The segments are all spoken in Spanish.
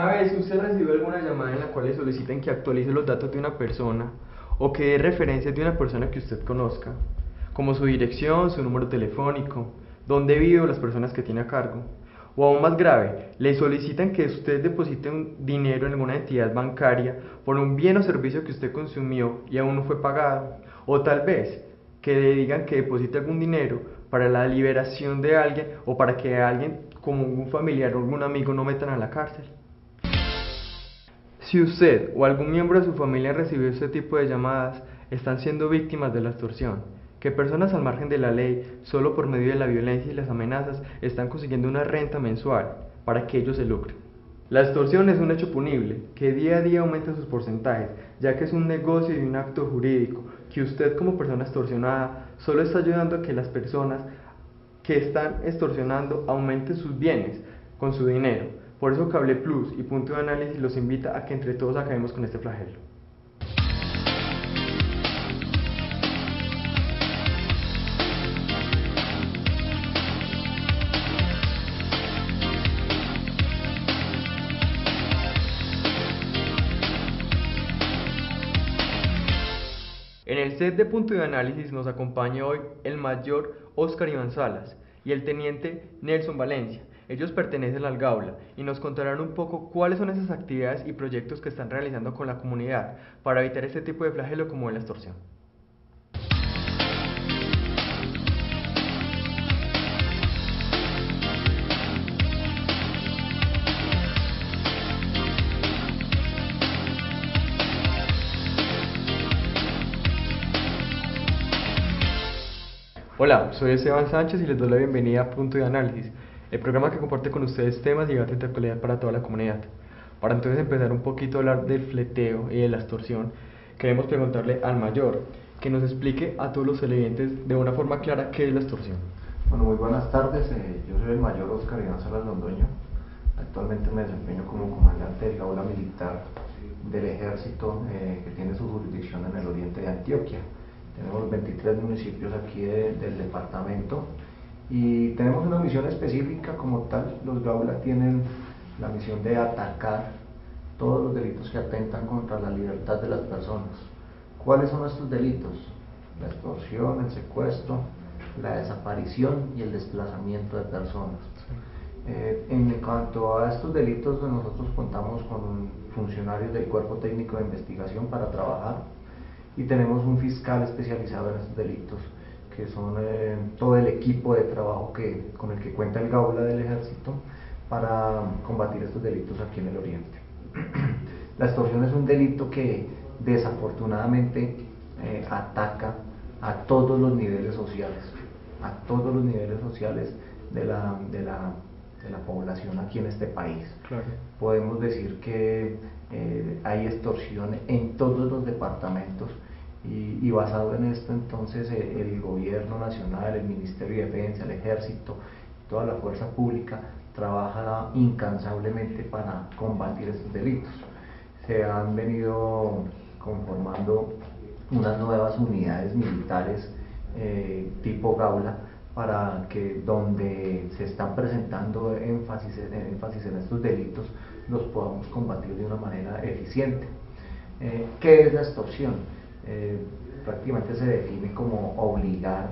¿Alguna vez usted recibió alguna llamada en la cual le soliciten que actualice los datos de una persona o que dé referencias de una persona que usted conozca, como su dirección, su número telefónico, dónde vive o las personas que tiene a cargo? O aún más grave, le solicitan que usted deposite un dinero en alguna entidad bancaria por un bien o servicio que usted consumió y aún no fue pagado. O tal vez que le digan que deposite algún dinero para la liberación de alguien o para que alguien como un familiar o algún amigo no metan a la cárcel. Si usted o algún miembro de su familia recibió este tipo de llamadas, están siendo víctimas de la extorsión, que personas al margen de la ley, solo por medio de la violencia y las amenazas, están consiguiendo una renta mensual para que ellos se lucren. La extorsión es un hecho punible, que día a día aumenta sus porcentajes, ya que es un negocio y un acto jurídico, que usted como persona extorsionada solo está ayudando a que las personas que están extorsionando aumenten sus bienes con su dinero. Por eso Cable Plus y Punto de Análisis los invita a que entre todos acabemos con este flagelo. En el set de Punto de Análisis nos acompaña hoy el mayor Óscar Iván Salas y el teniente Nelson Valencia. Ellos pertenecen al Gaula y nos contarán un poco cuáles son esas actividades y proyectos que están realizando con la comunidad para evitar este tipo de flagelo como es la extorsión. Hola, soy Esteban Sánchez y les doy la bienvenida a Punto de Análisis, el programa que comparte con ustedes temas y debates de actualidad para toda la comunidad. Para entonces empezar un poquito a hablar del fleteo y de la extorsión, queremos preguntarle al mayor que nos explique a todos los televidentes de una forma clara qué es la extorsión. Bueno, muy buenas tardes, yo soy el mayor Óscar Iván Salas Londoño. Actualmente me desempeño como comandante del Gaula Militar del Ejército, que tiene su jurisdicción en el oriente de Antioquia. Tenemos 23 municipios aquí del departamento y tenemos una misión específica como tal. Los Gaula tienen la misión de atacar todos los delitos que atentan contra la libertad de las personas. ¿Cuáles son estos delitos? La extorsión, el secuestro, la desaparición y el desplazamiento de personas. En cuanto a estos delitos, nosotros contamos con funcionarios del Cuerpo Técnico de Investigación para trabajar y tenemos un fiscal especializado en estos delitos, que son todo el equipo de trabajo con el que cuenta el Gaula del Ejército para combatir estos delitos aquí en el oriente. La extorsión es un delito que desafortunadamente ataca a todos los niveles sociales, de la población aquí en este país. Claro. Podemos decir que hay extorsión en todos los departamentos y basado en esto entonces el gobierno nacional, el Ministerio de Defensa, el Ejército, toda la fuerza pública trabaja incansablemente para combatir estos delitos. Se han venido conformando unas nuevas unidades militares tipo Gaula para que donde se están presentando énfasis en estos delitos los podamos combatir de una manera eficiente. ¿Qué es la extorsión? Prácticamente se define como obligar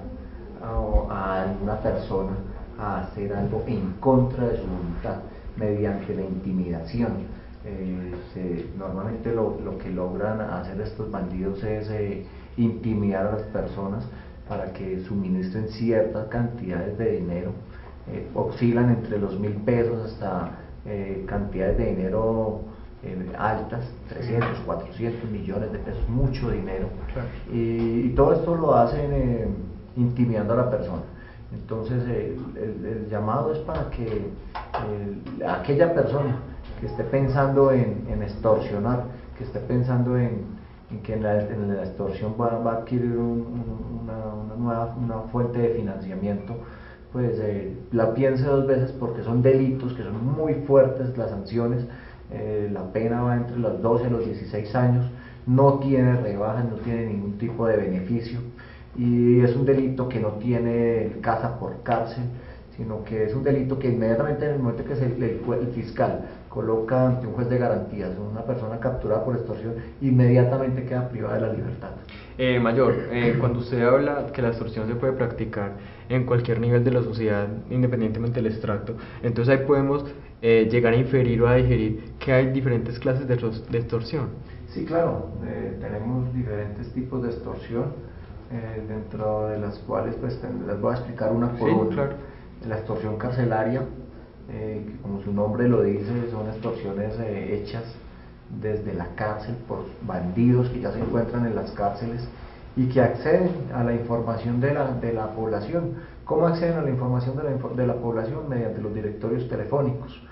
a alguna persona a hacer algo en contra de su voluntad mediante la intimidación. Normalmente lo que logran hacer estos bandidos es intimidar a las personas para que suministren ciertas cantidades de dinero, oscilan entre los 1.000 pesos hasta cantidades de dinero altas, 300, 400 millones de pesos, mucho dinero. Claro. Y todo esto lo hacen intimidando a la persona. Entonces el llamado es para que aquella persona que esté pensando en extorsionar, que esté pensando en que en la extorsión va a adquirir una fuente de financiamiento, pues la piense dos veces, porque son delitos que son muy fuertes las sanciones. La pena va entre los 12 y los 16 años, no tiene rebajas, no tiene ningún tipo de beneficio y es un delito que no tiene casa por cárcel, sino que es un delito que inmediatamente en el momento que el fiscal coloca ante un juez de garantías una persona capturada por extorsión, inmediatamente queda privada de la libertad. Mayor, cuando usted habla que la extorsión se puede practicar en cualquier nivel de la sociedad, independientemente del extracto, entonces ahí podemos llegar a inferir o a digerir que hay diferentes clases de extorsión. Sí, claro, tenemos diferentes tipos de extorsión, dentro de las cuales pues les voy a explicar una por una. Claro. La extorsión carcelaria, que como su nombre lo dice, son extorsiones hechas desde la cárcel por bandidos que ya se encuentran en las cárceles y que acceden a la información de la población. ¿Cómo acceden a la información de la población? Mediante los directorios telefónicos.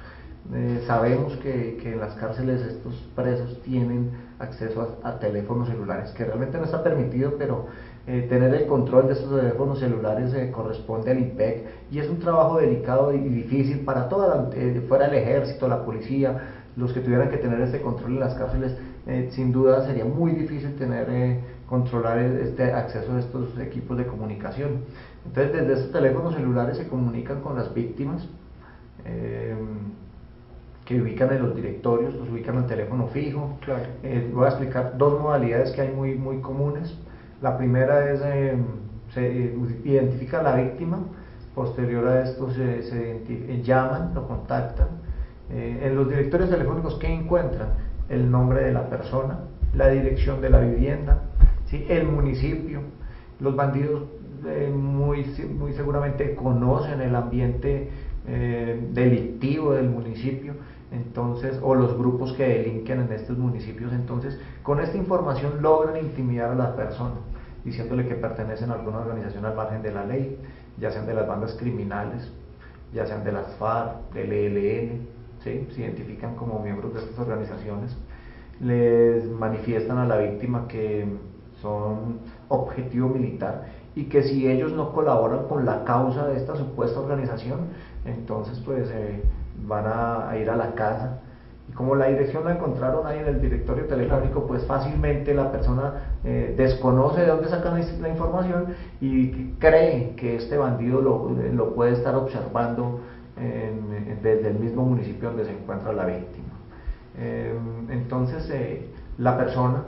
Sabemos que en las cárceles estos presos tienen acceso a teléfonos celulares, que realmente no está permitido, pero tener el control de estos teléfonos celulares corresponde al IMPEC, y es un trabajo delicado y difícil para toda fuera el ejército, la policía, los que tuvieran que tener este control en las cárceles. Sin duda sería muy difícil controlar este acceso a estos equipos de comunicación. Entonces desde estos teléfonos celulares se comunican con las víctimas, que ubican en los directorios, los ubican en teléfono fijo. Claro. Voy a explicar dos modalidades que hay muy comunes. La primera es, se identifica a la víctima, posterior a esto llaman, lo contactan. En los directorios telefónicos, ¿qué encuentran? El nombre de la persona, la dirección de la vivienda, ¿sí? El municipio. Los bandidos muy seguramente conocen el ambiente delictivo del municipio, entonces, o los grupos que delinquen en estos municipios. Entonces, con esta información logran intimidar a la persona, diciéndole que pertenecen a alguna organización al margen de la ley, ya sean de las bandas criminales, ya sean de las FARC, del ELN, ¿sí? Se identifican como miembros de estas organizaciones, les manifiestan a la víctima que son objetivo militar y que si ellos no colaboran con la causa de esta supuesta organización, entonces pues van a ir a la casa. Y como la dirección la encontraron ahí en el directorio telefónico, pues fácilmente la persona desconoce de dónde sacan la información y cree que este bandido lo puede estar observando desde el mismo municipio donde se encuentra la víctima. Entonces la persona,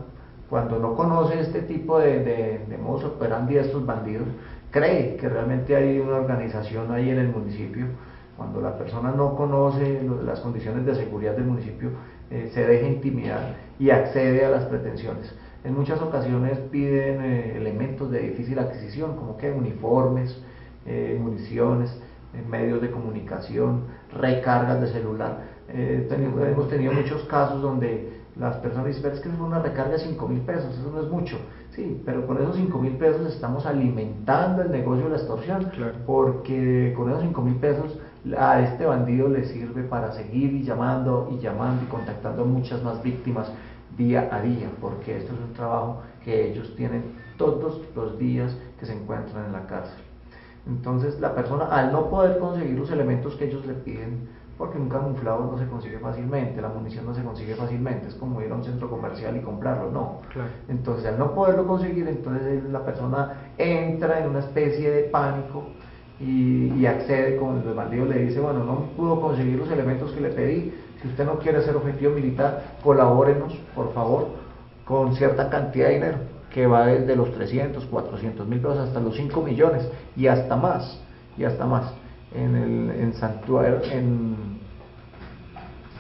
cuando no conoce este tipo de modus operandi de estos bandidos, cree que realmente hay una organización ahí en el municipio. Cuando la persona no conoce las condiciones de seguridad del municipio, se deja intimidar y accede a las pretensiones. En muchas ocasiones piden elementos de difícil adquisición, como que uniformes, municiones, medios de comunicación, recargas de celular. Hemos tenido muchos casos donde las personas dicen: pero es que es una recarga de 5.000 pesos, eso no es mucho. Sí, pero con esos 5.000 pesos estamos alimentando el negocio de la extorsión. Claro. Porque con esos 5.000 pesos a este bandido le sirve para seguir y llamando y contactando a muchas más víctimas día a día, porque esto es un trabajo que ellos tienen todos los días que se encuentran en la cárcel. Entonces la persona, al no poder conseguir los elementos que ellos le piden, porque un camuflado no se consigue fácilmente, la munición no se consigue fácilmente, es como ir a un centro comercial y comprarlo, no. Claro. Entonces al no poderlo conseguir, entonces la persona entra en una especie de pánico y accede. Con el bandido le dice: bueno, no pudo conseguir los elementos que le pedí, si usted no quiere ser objetivo militar, colabórenos por favor con cierta cantidad de dinero, que va desde los 300, 400 mil pesos hasta los 5 millones y hasta más, En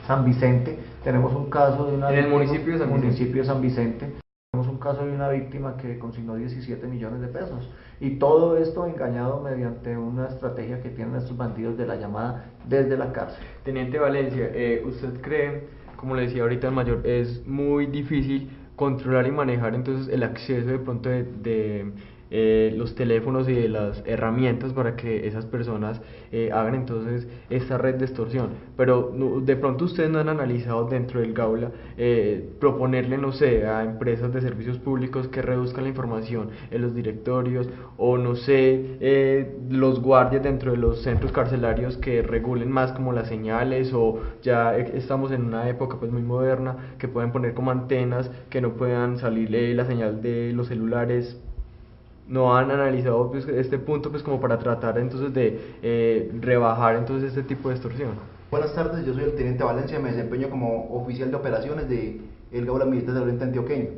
San Vicente tenemos un caso de una en el municipio de San Vicente tenemos un caso de una víctima que consignó 17 millones de pesos, y todo esto engañado mediante una estrategia que tienen estos bandidos de la llamada desde la cárcel. Teniente Valencia, ¿usted cree, como le decía ahorita el mayor, es muy difícil controlar y manejar entonces el acceso de pronto de los teléfonos y de las herramientas para que esas personas hagan entonces esta red de extorsión? Pero de pronto ustedes no han analizado dentro del Gaula proponerle, no sé, a empresas de servicios públicos que reduzcan la información en los directorios, o no sé, los guardias dentro de los centros carcelarios que regulen más como las señales, o ya estamos en una época pues muy moderna que pueden poner como antenas que no puedan salir la señal de los celulares. no han analizado pues, este punto pues como para tratar entonces de rebajar entonces este tipo de extorsión. Buenas tardes, yo soy el Teniente Valencia, me desempeño como oficial de operaciones de el Gaula Militar del Oriente Antioqueño.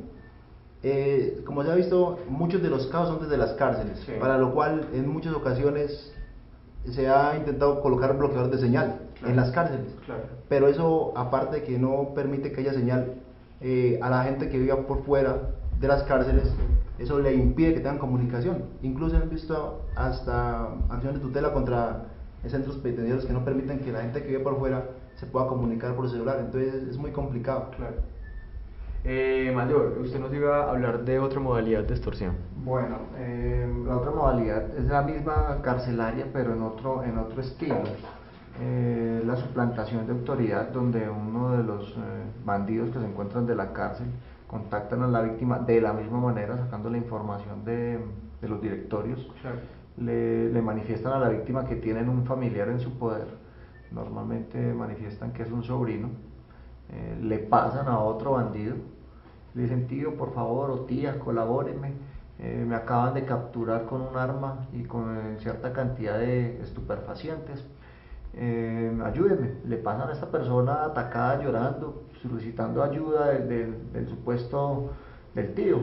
Como se ha visto, muchos de los casos son desde las cárceles, Sí. para lo cual en muchas ocasiones se ha intentado colocar bloqueadores de señal Claro. en las cárceles. Claro. Pero eso, aparte de que no permite que haya señal a la gente que viva por fuera de las cárceles, eso le impide que tengan comunicación. Incluso han visto hasta acciones de tutela contra centros penitenciarios que no permiten que la gente que vive por fuera se pueda comunicar por celular. Entonces es muy complicado. Claro. Mayor, usted nos iba a hablar de otra modalidad de extorsión. Bueno, la otra modalidad es la misma carcelaria, pero en otro estilo. La suplantación de autoridad, donde uno de los bandidos que se encuentran de la cárcel contactan a la víctima de la misma manera, sacando la información de los directorios. Claro. Le manifiestan a la víctima que tienen un familiar en su poder, normalmente manifiestan que es un sobrino, le pasan a otro bandido, le dicen: tío, por favor, o tía, colabórenme, me acaban de capturar con un arma y con cierta cantidad de estupefacientes, ayúdenme. Le pasan a esta persona atacada, llorando, solicitando ayuda del supuesto del tío.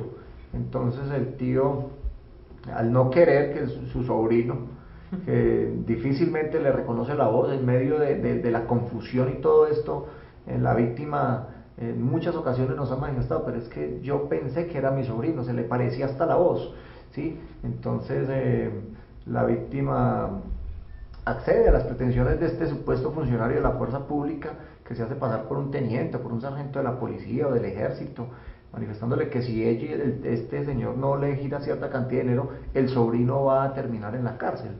Entonces el tío, al no querer que su sobrino, que difícilmente le reconoce la voz en medio de la confusión y todo esto, la víctima en muchas ocasiones nos ha manifestado: pero es que yo pensé que era mi sobrino, se le parecía hasta la voz, ¿sí? Entonces la víctima accede a las pretensiones de este supuesto funcionario de la fuerza pública, que se hace pasar por un teniente, por un sargento de la policía o del ejército, manifestándole que si este señor no le gira cierta cantidad de dinero, el sobrino va a terminar en la cárcel,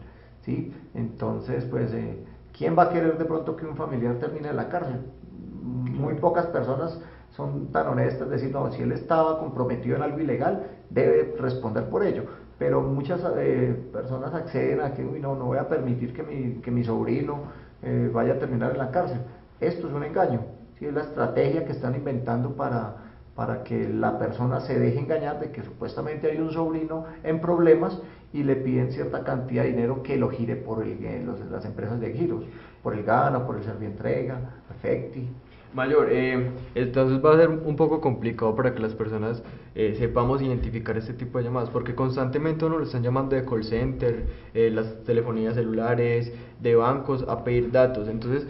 ¿sí? Entonces, pues, ¿quién va a querer de pronto que un familiar termine en la cárcel? Muy pocas personas son tan honestas de decir: no, si él estaba comprometido en algo ilegal, debe responder por ello. Pero muchas personas acceden a que: uy, no voy a permitir que mi sobrino vaya a terminar en la cárcel. Esto es un engaño, ¿sí? Es la estrategia que están inventando para que la persona se deje engañar de que supuestamente hay un sobrino en problemas y le piden cierta cantidad de dinero que lo gire por las empresas de giros, por el Gana, por el Servientrega, Efecti. Mayor, entonces va a ser un poco complicado para que las personas sepamos identificar este tipo de llamadas, porque constantemente uno lo están llamando de call center, las telefonías celulares, de bancos, a pedir datos. Entonces,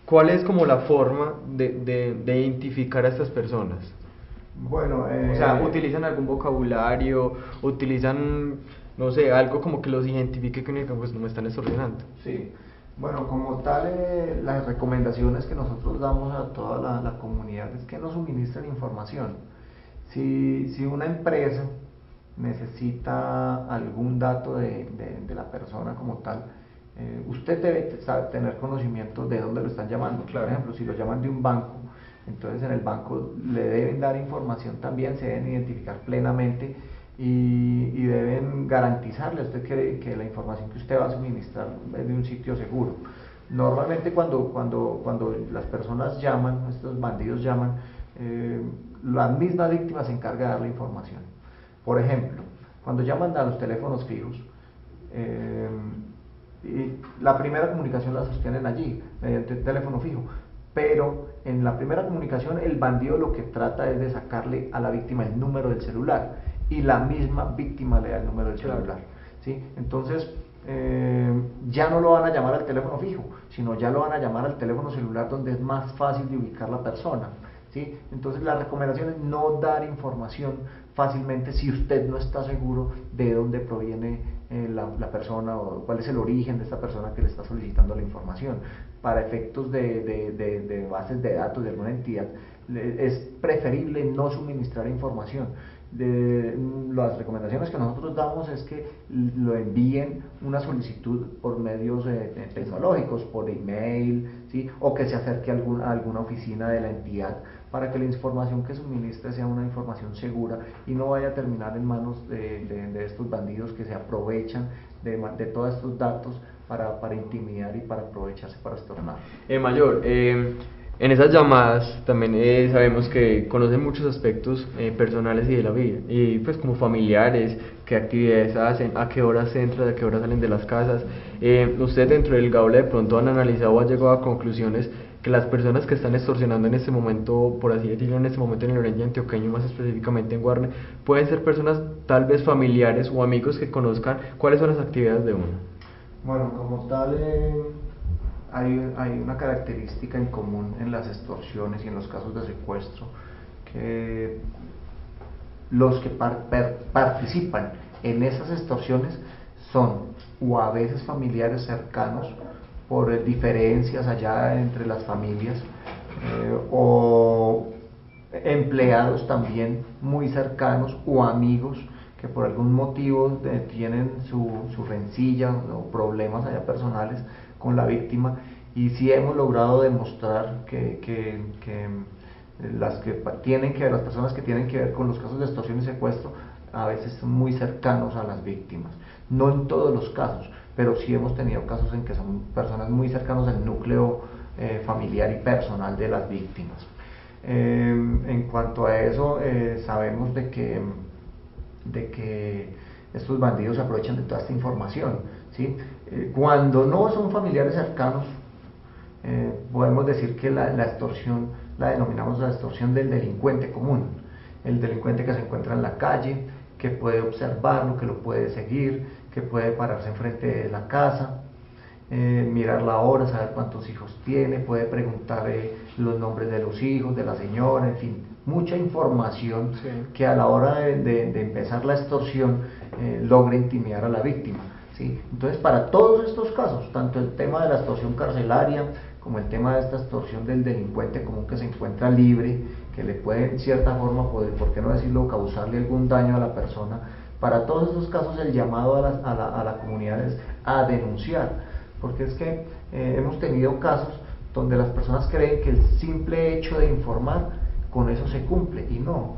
¿cuál es como la forma de identificar a estas personas? Bueno, O sea, ¿utilizan algún vocabulario? ¿Utilizan, no sé, algo como que los identifique que pues no me están extorsionando? Sí. Bueno, como tal, las recomendaciones que nosotros damos a toda la comunidad es que nos suministren información. Si una empresa necesita algún dato de la persona como tal, usted debe tener conocimiento de dónde lo están llamando. Claro. Por ejemplo, si lo llaman de un banco, entonces en el banco le deben dar información también, se deben identificar plenamente y deben garantizarle a usted que la información que usted va a suministrar es de un sitio seguro. Normalmente cuando las personas llaman, estos bandidos llaman, la misma víctima se encarga de dar la información. Por ejemplo, cuando llaman a los teléfonos fijos, y la primera comunicación la sostienen allí, mediante el teléfono fijo, pero en la primera comunicación el bandido lo que trata es de sacarle a la víctima el número del celular, y la misma víctima le da el número del celular, ¿sí? Entonces ya no lo van a llamar al teléfono fijo, sino ya lo van a llamar al teléfono celular, donde es más fácil de ubicar la persona, ¿sí? Entonces la recomendación es no dar información fácilmente si usted no está seguro de dónde proviene la persona o cuál es el origen de esta persona que le está solicitando la información. Para efectos de bases de datos de alguna entidad, es preferible no suministrar información. Las recomendaciones que nosotros damos es que lo envíen una solicitud por medios tecnológicos, por email, ¿sí? O que se acerque a alguna oficina de la entidad, para que la información que suministre sea una información segura y no vaya a terminar en manos de estos bandidos que se aprovechan de todos estos datos para intimidar y para aprovecharse para extorsionar. Mayor, En esas llamadas también sabemos que conocen muchos aspectos personales y de la vida, y pues como familiares, qué actividades hacen, a qué horas entran, a qué horas salen de las casas. Ustedes dentro del Gaula de pronto han analizado o han llegado a conclusiones que las personas que están extorsionando en este momento, por así decirlo, en este momento en el Oriente Antioqueño, más específicamente en Guarne, pueden ser personas tal vez familiares o amigos que conozcan cuáles son las actividades de uno. Bueno, como tal, hay una característica en común en las extorsiones y en los casos de secuestro, que los que participan en esas extorsiones son o a veces familiares cercanos por diferencias allá entre las familias, o empleados también muy cercanos o amigos que por algún motivo tienen su rencilla o problemas allá personales con la víctima, y sí hemos logrado demostrar que las personas que tienen que ver con los casos de extorsión y secuestro a veces son muy cercanos a las víctimas. No en todos los casos, pero sí hemos tenido casos en que son personas muy cercanas al núcleo familiar y personal de las víctimas. En cuanto a eso, sabemos de que estos bandidos se aprovechan de toda esta información, ¿sí? Cuando no son familiares cercanos, podemos decir que la extorsión la denominamos la extorsión del delincuente común, el delincuente que se encuentra en la calle, que puede observarlo, que lo puede seguir, que puede pararse enfrente de la casa, mirar la hora, saber cuántos hijos tiene, puede preguntar los nombres de los hijos, de la señora, en fin, mucha información, sí, que a la hora de empezar la extorsión logra intimidar a la víctima, ¿sí? Entonces, para todos estos casos, tanto el tema de la extorsión carcelaria como el tema de esta extorsión del delincuente común que se encuentra libre, que le puede en cierta forma, por qué no decirlo, causarle algún daño a la persona, para todos estos casos el llamado a la comunidad es a denunciar, porque es que hemos tenido casos donde las personas creen que el simple hecho de informar, con eso se cumple, y no.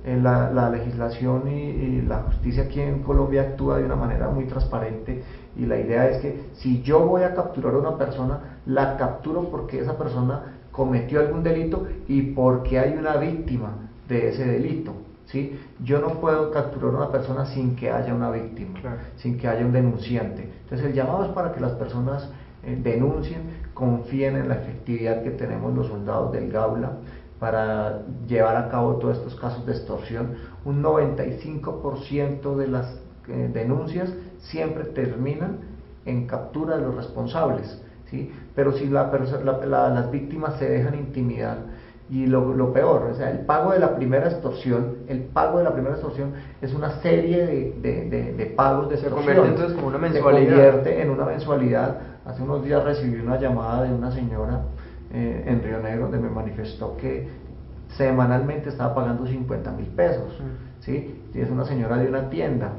La legislación y la justicia aquí en Colombia actúa de una manera muy transparente, y la idea es que si yo voy a capturar a una persona, la capturo porque esa persona cometió algún delito y porque hay una víctima de ese delito, ¿sí? Yo no puedo capturar a una persona sin que haya una víctima, claro, sin que haya un denunciante. Entonces el llamado es para que las personas denuncien, confíen en la efectividad que tenemos los soldados del Gaula para llevar a cabo todos estos casos de extorsión. Un 95% de las denuncias siempre terminan en captura de los responsables, ¿sí? Pero si las víctimas se dejan intimidar, y lo peor, o sea, el pago de la primera extorsión es una serie de pagos de extorsión. Se convierte entonces como una mensualidad. Se convierte en una mensualidad. Hace unos días recibí una llamada de una señora en Río Negro, donde me manifestó que semanalmente estaba pagando 50.000 pesos, ¿sí? Y es una señora de una tienda,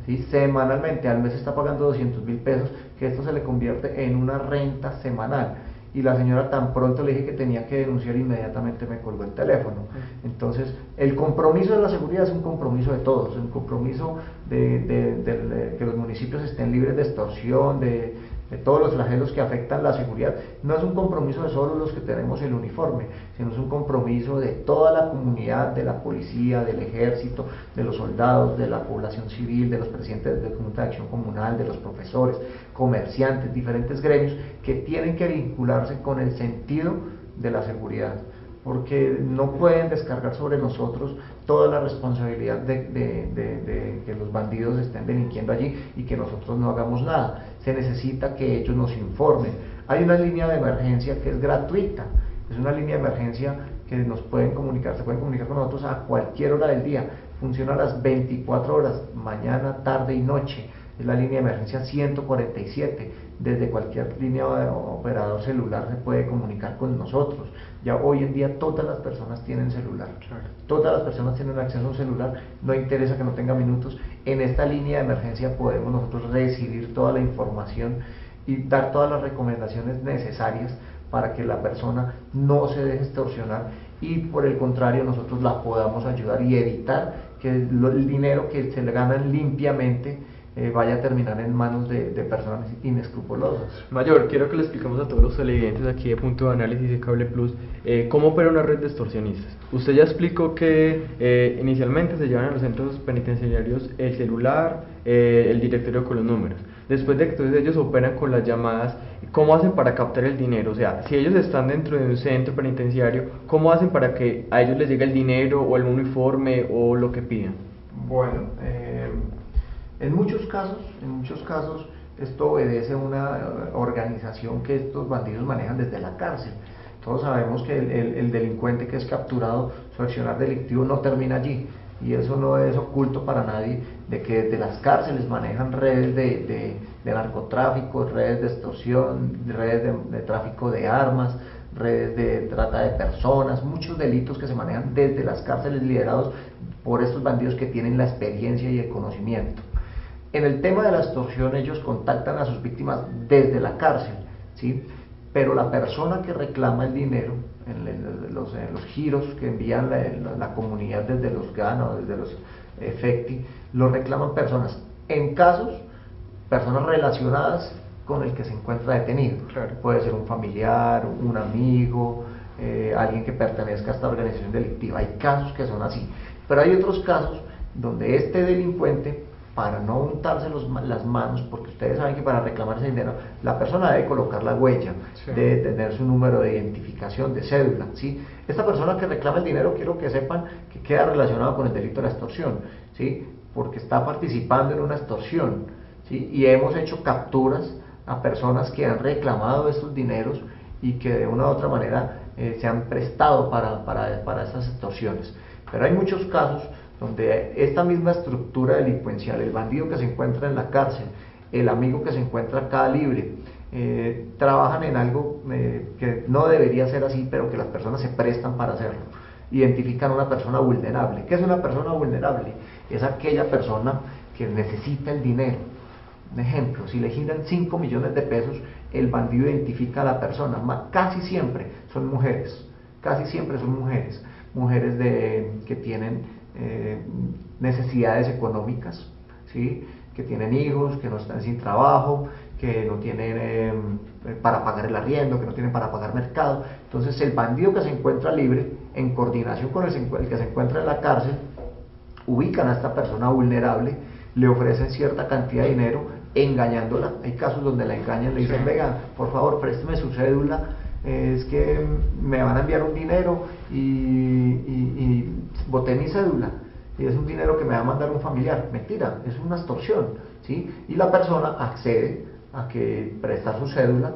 ¿sí? Semanalmente, al mes está pagando 200.000 pesos, que esto se le convierte en una renta semanal. Y la señora, tan pronto le dije que tenía que denunciar, inmediatamente me colgó el teléfono. Entonces, el compromiso de la seguridad es un compromiso de todos, un compromiso de que los municipios estén libres de extorsión, de todos los flagelos que afectan la seguridad. No es un compromiso de solo los que tenemos el uniforme, sino es un compromiso de toda la comunidad, de la policía, del ejército, de los soldados, de la población civil, de los presidentes de Junta de Acción Comunal, de los profesores, comerciantes, diferentes gremios que tienen que vincularse con el sentido de la seguridad, porque no pueden descargar sobre nosotros toda la responsabilidad de que los bandidos estén delinquiendo allí y que nosotros no hagamos nada. Se necesita que ellos nos informen. Hay una línea de emergencia que es gratuita, es una línea de emergencia que se pueden comunicar con nosotros a cualquier hora del día, funciona a las 24 horas, mañana, tarde y noche. Es la línea de emergencia 147, desde cualquier línea de operador celular se puede comunicar con nosotros. Ya hoy en día todas las personas tienen celular, todas las personas tienen acceso a un celular, no interesa que no tenga minutos. En esta línea de emergencia podemos nosotros recibir toda la información y dar todas las recomendaciones necesarias para que la persona no se deje extorsionar, y por el contrario nosotros la podamos ayudar y evitar que el dinero que se le ganan limpiamente vaya a terminar en manos de personas inescrupulosas. Mayor, quiero que le expliquemos a todos los televidentes aquí de Punto de Análisis de Cable Plus cómo opera una red de extorsionistas. Usted ya explicó que inicialmente se llevan a los centros penitenciarios el celular, el directorio con los números. Después de que entonces ellos operan con las llamadas, ¿cómo hacen para captar el dinero? O sea, si ellos están dentro de un centro penitenciario, ¿cómo hacen para que a ellos les llegue el dinero o el uniforme o lo que pidan? Bueno, en muchos casos esto obedece a una organización que estos bandidos manejan desde la cárcel. Todos sabemos que el delincuente que es capturado, su accionar delictivo no termina allí, y eso no es oculto para nadie, de que desde las cárceles manejan redes de narcotráfico, redes de extorsión, redes de tráfico de armas, redes de trata de personas, muchos delitos que se manejan desde las cárceles, liderados por estos bandidos que tienen la experiencia y el conocimiento. En el tema de la extorsión, ellos contactan a sus víctimas desde la cárcel, ¿sí? Pero la persona que reclama el dinero, en los giros que envían la comunidad desde los GANA o desde los EFECTI, lo reclaman personas, personas relacionadas con el que se encuentra detenido. Claro. Puede ser un familiar, un amigo, alguien que pertenezca a esta organización delictiva. Hay casos que son así, pero hay otros casos donde este delincuente, para no untarse las manos, porque ustedes saben que para reclamar ese dinero la persona debe colocar la huella, sí, debe tener su número de identificación, de cédula, ¿sí? Esta persona que reclama el dinero, quiero que sepan que queda relacionado con el delito de la extorsión, ¿sí? Porque está participando en una extorsión, ¿sí? Y hemos hecho capturas a personas que han reclamado estos dineros y que de una u otra manera se han prestado para esas extorsiones. Pero hay muchos casos donde esta misma estructura delincuencial, el bandido que se encuentra en la cárcel, el amigo que se encuentra acá libre, trabajan en algo que no debería ser así, pero que las personas se prestan para hacerlo. Identifican a una persona vulnerable. ¿Qué es una persona vulnerable? Es aquella persona que necesita el dinero. Un ejemplo, si le giran 5 millones de pesos, el bandido identifica a la persona. Casi siempre son mujeres, mujeres que tienen necesidades económicas, ¿sí? Que tienen hijos, que no están sin trabajo, que no tienen para pagar el arriendo, que no tienen para pagar mercado. Entonces el bandido que se encuentra libre, en coordinación con el que se encuentra en la cárcel, ubican a esta persona vulnerable, le ofrecen cierta cantidad de dinero, engañándola. Hay casos donde la engañan, le dicen, venga, por favor, présteme su cédula, es que me van a enviar un dinero y boté mi cédula, y es un dinero que me va a mandar un familiar. Mentira, es una extorsión, ¿sí? Y la persona accede a que prestar su cédula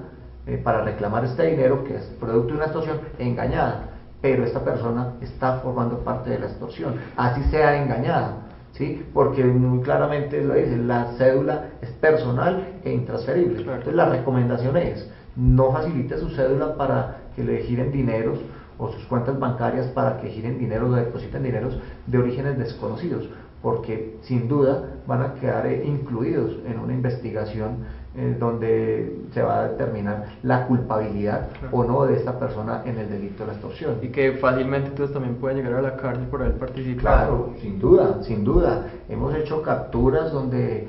para reclamar este dinero, que es producto de una extorsión, engañada, pero esta persona está formando parte de la extorsión, así sea engañada, ¿sí? Porque muy claramente lo dice, la cédula es personal e intransferible. Claro. Entonces la recomendación es, no facilite su cédula para que le giren dineros, o sus cuentas bancarias para que giren dineros o depositen dineros de orígenes desconocidos, porque sin duda van a quedar incluidos en una investigación donde se va a determinar la culpabilidad, claro, o no de esta persona en el delito de la extorsión. Y que fácilmente entonces también pueden llegar a la cárcel por haber participado. Claro, sin duda. Hemos hecho capturas donde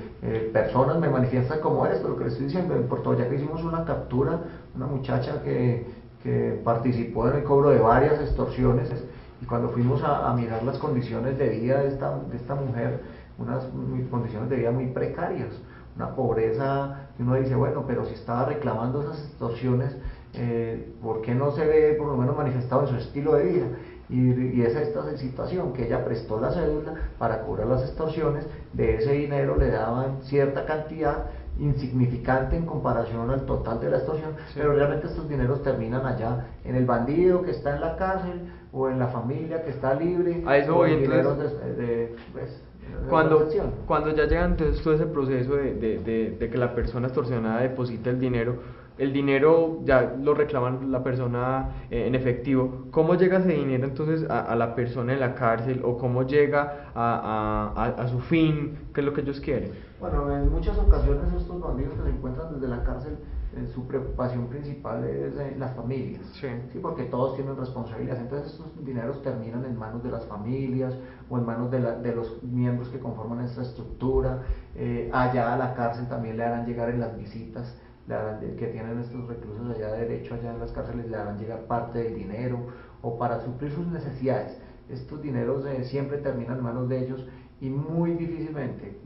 personas me manifiestan como esto, lo que les estoy diciendo. En Puerto Vallarta hicimos una captura, una muchacha que participó en el cobro de varias extorsiones, y cuando fuimos a mirar las condiciones de vida de esta mujer, unas condiciones de vida muy precarias, una pobreza, y uno dice, bueno, pero si estaba reclamando esas extorsiones, ¿por qué no se ve por lo menos manifestado en su estilo de vida? Y es esta situación, que ella prestó la cédula para cobrar las extorsiones, de ese dinero le daban cierta cantidad insignificante en comparación al total de la extorsión, sí, pero realmente estos dineros terminan allá en el bandido que está en la cárcel o en la familia que está libre. A eso voy, entonces, cuando cuando ya llega entonces todo ese proceso de que la persona extorsionada deposita el dinero ya lo reclaman la persona en efectivo. ¿Cómo llega ese dinero entonces a la persona en la cárcel, o cómo llega a su fin? ¿Qué es lo que ellos quieren? Bueno, en muchas ocasiones estos bandidos que se encuentran de la cárcel, su preocupación principal es las familias, Sí. ¿sí? Porque todos tienen responsabilidades, entonces estos dineros terminan en manos de las familias o en manos de los miembros que conforman esta estructura. Allá a la cárcel también le harán llegar en las visitas que tienen estos reclusos allá de derecho, allá en las cárceles le harán llegar parte del dinero o para suplir sus necesidades. Estos dineros siempre terminan en manos de ellos y muy difícilmente,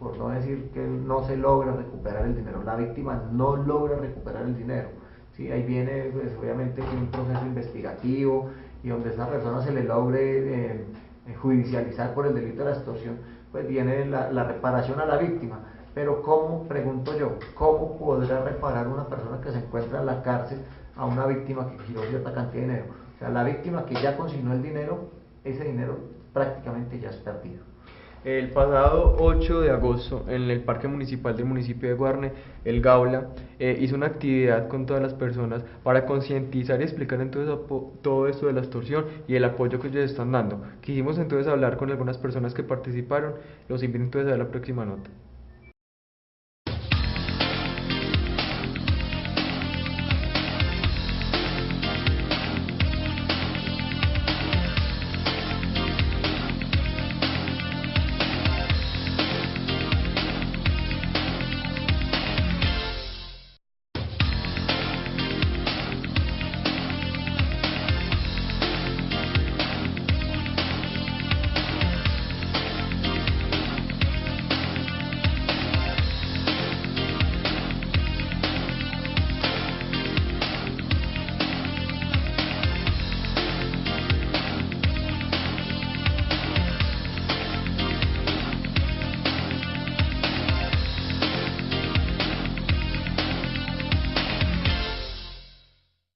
por no decir que no se logra recuperar el dinero, la víctima no logra recuperar el dinero, ¿sí? Ahí viene pues, obviamente un proceso investigativo y donde a esa persona se le logre judicializar por el delito de la extorsión, pues viene la reparación a la víctima. Pero ¿cómo, pregunto yo, cómo podrá reparar una persona que se encuentra en la cárcel a una víctima que giró cierta cantidad de dinero? O sea, la víctima que ya consignó el dinero, ese dinero prácticamente ya es perdido. El pasado 8 de agosto, en el Parque Municipal del municipio de Guarne, el Gaula hizo una actividad con todas las personas para concientizar y explicar entonces todo esto de la extorsión y el apoyo que ellos están dando. Quisimos entonces hablar con algunas personas que participaron. Los invito entonces a ver la próxima nota.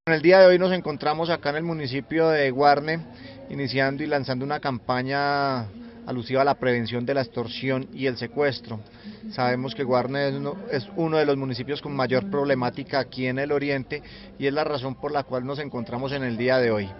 En el día de hoy nos encontramos acá en el municipio de Guarne, iniciando y lanzando una campaña alusiva a la prevención de la extorsión y el secuestro. Sabemos que Guarne es uno de los municipios con mayor problemática aquí en el oriente y es la razón por la cual nos encontramos en el día de hoy.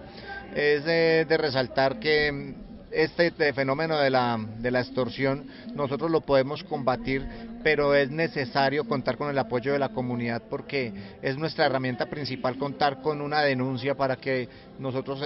Es de resaltar que este fenómeno de la extorsión nosotros lo podemos combatir, pero es necesario contar con el apoyo de la comunidad porque es nuestra herramienta principal contar con una denuncia para que nosotros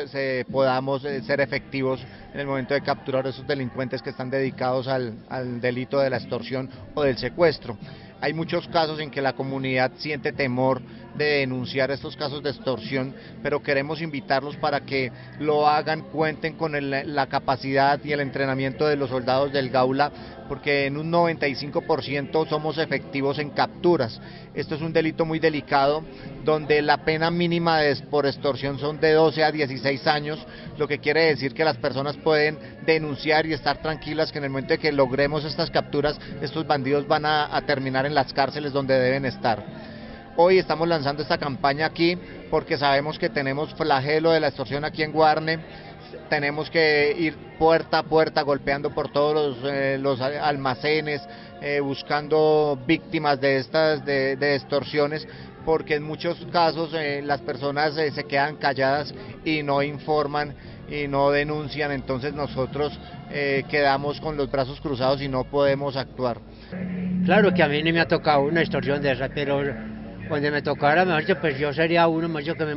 podamos ser efectivos en el momento de capturar a esos delincuentes que están dedicados al delito de la extorsión o del secuestro. Hay muchos casos en que la comunidad siente temor de denunciar estos casos de extorsión, pero queremos invitarlos para que lo hagan, cuenten con la capacidad y el entrenamiento de los soldados del Gaula, porque en un 95% somos efectivos en capturas. Esto es un delito muy delicado, donde la pena mínima por extorsión son de 12 a 16 años, lo que quiere decir que las personas pueden denunciar y estar tranquilas que en el momento de que logremos estas capturas, estos bandidos van a terminar en las cárceles donde deben estar. Hoy estamos lanzando esta campaña aquí porque sabemos que tenemos flagelo de la extorsión aquí en Guarne. Tenemos que ir puerta a puerta golpeando por todos los almacenes, buscando víctimas de extorsiones, porque en muchos casos las personas se quedan calladas y no informan y no denuncian, entonces nosotros quedamos con los brazos cruzados y no podemos actuar. Claro que a mí ni me ha tocado una extorsión de esas, pero cuando me tocara, mejor dicho, pues yo sería uno, mejor dicho, que me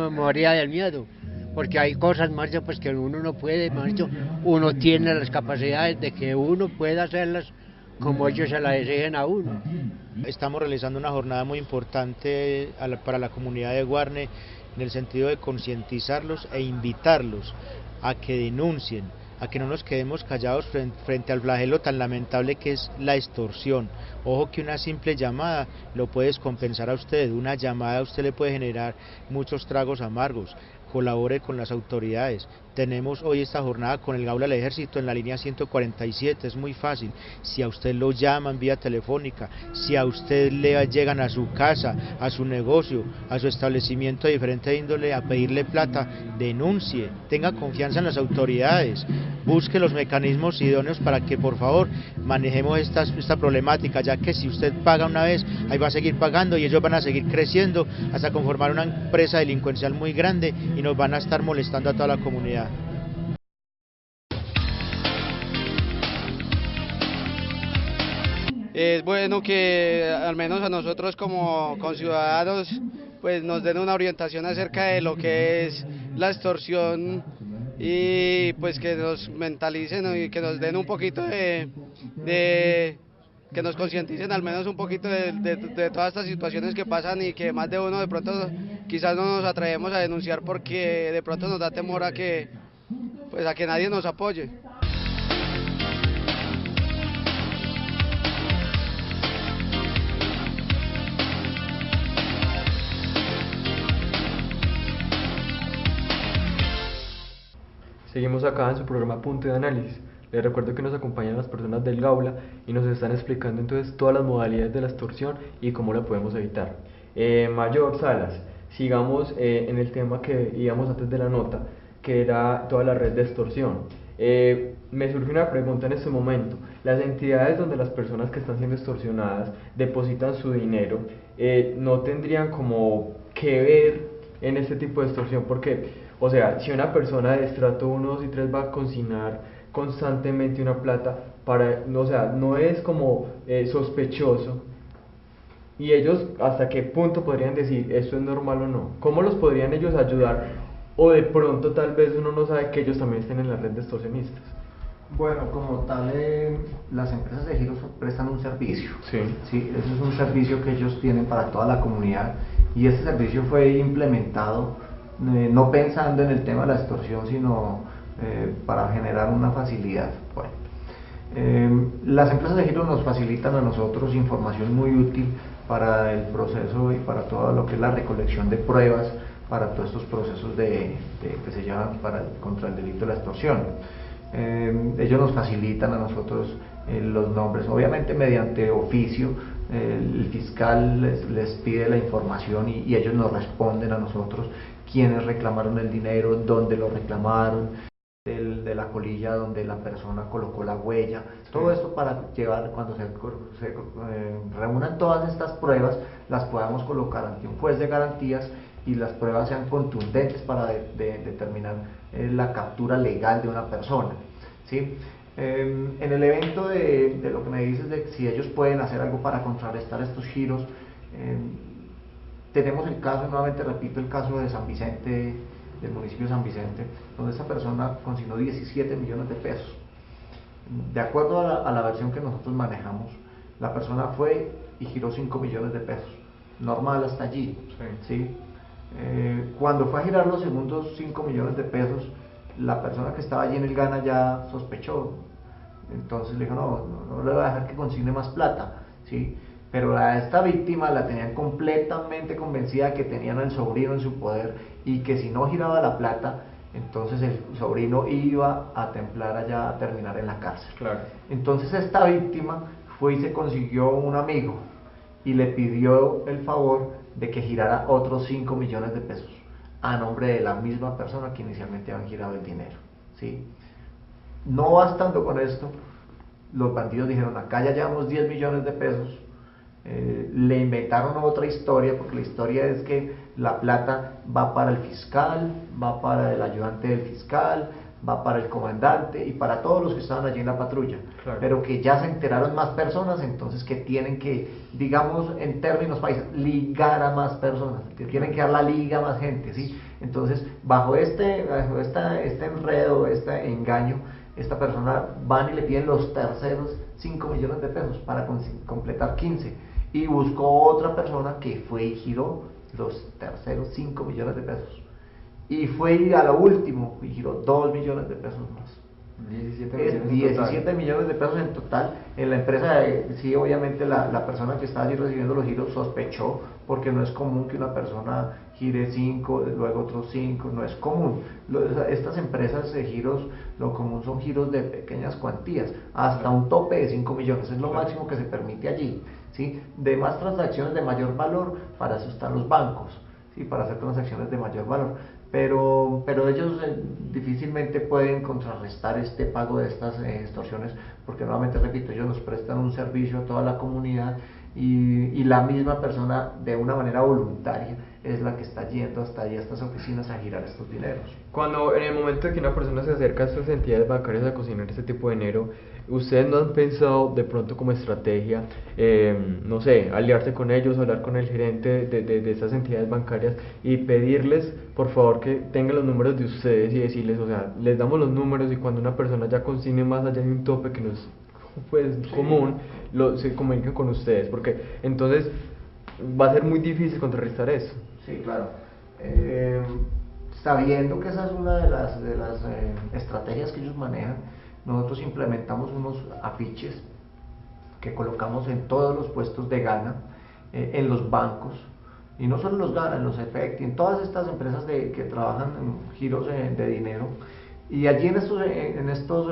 moría del miedo, porque hay cosas, mejor dicho, pues que uno no puede, mejor dicho, uno tiene las capacidades de que uno pueda hacerlas como ellos se las exigen a uno. Estamos realizando una jornada muy importante para la comunidad de Guarne, en el sentido de concientizarlos e invitarlos a que denuncien, a que no nos quedemos callados frente al flagelo tan lamentable que es la extorsión. Ojo que una simple llamada lo puede descompensar a usted, una llamada a usted le puede generar muchos tragos amargos. Colabore con las autoridades. Tenemos hoy esta jornada con el Gaula del Ejército en la línea 147, es muy fácil. Si a usted lo llaman vía telefónica, si a usted le llegan a su casa, a su negocio, a su establecimiento de diferente índole a pedirle plata, denuncie, tenga confianza en las autoridades, busque los mecanismos idóneos para que por favor manejemos esta problemática, ya que si usted paga una vez, ahí va a seguir pagando y ellos van a seguir creciendo hasta conformar una empresa delincuencial muy grande y nos van a estar molestando a toda la comunidad. es bueno que al menos a nosotros como ciudadanos pues nos den una orientación acerca de lo que es la extorsión y pues que nos mentalicen y que nos den un poquito de que nos concienticen al menos un poquito de todas estas situaciones que pasan y que más de uno de pronto quizás no nos atrevemos a denunciar porque de pronto nos da temor a que pues a que nadie nos apoye. Seguimos acá en su programa Punto de Análisis. Les recuerdo que nos acompañan las personas del Gaula y nos están explicando entonces todas las modalidades de la extorsión y cómo la podemos evitar. Mayor Salas, sigamos en el tema que íbamos antes de la nota, que era toda la red de extorsión. Me surge una pregunta en este momento. Las entidades donde las personas que están siendo extorsionadas depositan su dinero, ¿no tendrían como que ver en este tipo de extorsión? Porque, o sea, si una persona de estrato 1, 2 y 3 va a consignar constantemente una plata para, o sea, no es como sospechoso, y ellos hasta qué punto podrían decir esto es normal o no, cómo los podrían ellos ayudar, o de pronto tal vez uno no sabe que ellos también estén en la red de extorsionistas. Bueno, como tal, las empresas de giros prestan un servicio. Sí. Sí, ese es un servicio que ellos tienen para toda la comunidad y ese servicio fue implementado no pensando en el tema de la extorsión, sino para generar una facilidad. Bueno, las empresas de giros nos facilitan a nosotros información muy útil para el proceso y para todo lo que es la recolección de pruebas para todos estos procesos que se llaman contra el delito de la extorsión. Ellos nos facilitan a nosotros los nombres, obviamente mediante oficio. El fiscal les pide la información y ellos nos responden a nosotros quiénes reclamaron el dinero, dónde lo reclamaron, de la colilla donde la persona colocó la huella. Todo esto para llevar, cuando se reúnan todas estas pruebas, las podamos colocar ante un juez de garantías y las pruebas sean contundentes para determinar la captura legal de una persona, ¿sí? En el evento de lo que me dices de si ellos pueden hacer algo para contrarrestar estos giros, tenemos el caso, nuevamente repito, el caso de San Vicente, del municipio de San Vicente, donde esta persona consignó 17 millones de pesos. De acuerdo a la versión que nosotros manejamos, la persona fue y giró 5 millones de pesos, normal hasta allí, ¿sí? Cuando fue a girar los segundos 5 millones de pesos, la persona que estaba allí en el Gana ya sospechó, entonces le dijo no le voy a dejar que consigne más plata, ¿sí? Pero a esta víctima la tenían completamente convencida que tenían al sobrino en su poder y que si no giraba la plata, entonces el sobrino iba a templar allá a terminar en la cárcel. Claro. Entonces esta víctima fue y se consiguió un amigo y le pidió el favor de que girara otros 5 millones de pesos a nombre de la misma persona que inicialmente habían girado el dinero, ¿sí? No bastando con esto, los bandidos dijeron, acá ya llevamos 10 millones de pesos. Le inventaron otra historia, porque la historia es que la plata va para el fiscal, va para el ayudante del fiscal, va para el comandante y para todos los que estaban allí en la patrulla, claro. Pero que ya se enteraron más personas, entonces que tienen que, digamos en términos países, ligar a más personas, que tienen que dar la liga a más gente, ¿sí? Entonces bajo este enredo, este engaño, esta persona van y le piden los terceros 5 millones de pesos para completar 15 y buscó otra persona que fue y giró los terceros 5 millones de pesos y fue a lo último y giró 2 millones de pesos más. 17 millones de pesos en total. En la empresa, sí, obviamente la persona que estaba allí recibiendo los giros sospechó, porque no es común que una persona gire 5, luego otros 5, no es común. Estas empresas de giros, lo común son giros de pequeñas cuantías, hasta un tope de 5 millones, es lo máximo que se permite allí, ¿sí? De más transacciones de mayor valor, para eso están los bancos, ¿sí? Para hacer transacciones de mayor valor. Pero ellos difícilmente pueden contrarrestar este pago de estas extorsiones, porque nuevamente repito, ellos nos prestan un servicio a toda la comunidad y la misma persona de una manera voluntaria es la que está yendo hasta allí a estas oficinas a girar estos dineros. Cuando en el momento de que una persona se acerca a estas entidades bancarias a cocinar este tipo de dinero, ¿ustedes no han pensado de pronto como estrategia, no sé, aliarse con ellos, hablar con el gerente de estas entidades bancarias y pedirles por favor que tengan los números de ustedes y decirles, o sea, les damos los números y cuando una persona ya consigne más allá de un tope que no es pues común, se comuniquen con ustedes, porque entonces va a ser muy difícil contrarrestar eso? Sí, claro. Sabiendo que esa es una de las estrategias que ellos manejan, nosotros implementamos unos afiches que colocamos en todos los puestos de Gana, en los bancos, y no solo en los Gana, en los Efecti, en todas estas empresas que trabajan en giros de dinero, y allí en estos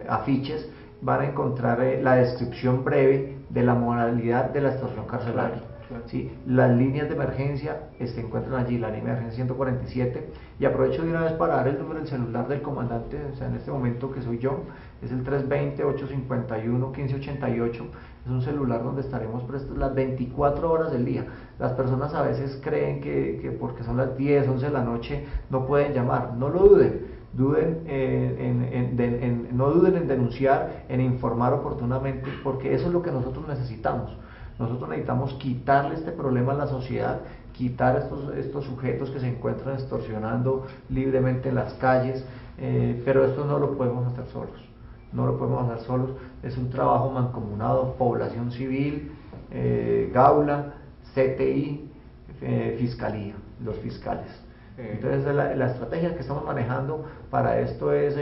afiches van a encontrar la descripción breve de la modalidad de la extorsión carcelaria. ¿Sí? Las líneas de emergencia se encuentran allí, la línea de emergencia 147, y aprovecho de una vez para dar el número del celular del comandante, o sea, en este momento que soy yo, es el 320-851-1588, es un celular donde estaremos prestos las 24 horas del día. Las personas a veces creen que porque son las 10, 11 de la noche no pueden llamar, no lo duden. No duden en denunciar, en informar oportunamente, porque eso es lo que nosotros necesitamos. Nosotros necesitamos quitarle este problema a la sociedad, quitar estos sujetos que se encuentran extorsionando libremente en las calles, pero esto no lo podemos hacer solos. No lo podemos hacer solos, es un trabajo mancomunado, población civil, Gaula, CTI, Fiscalía, los fiscales. Entonces la estrategia que estamos manejando para esto es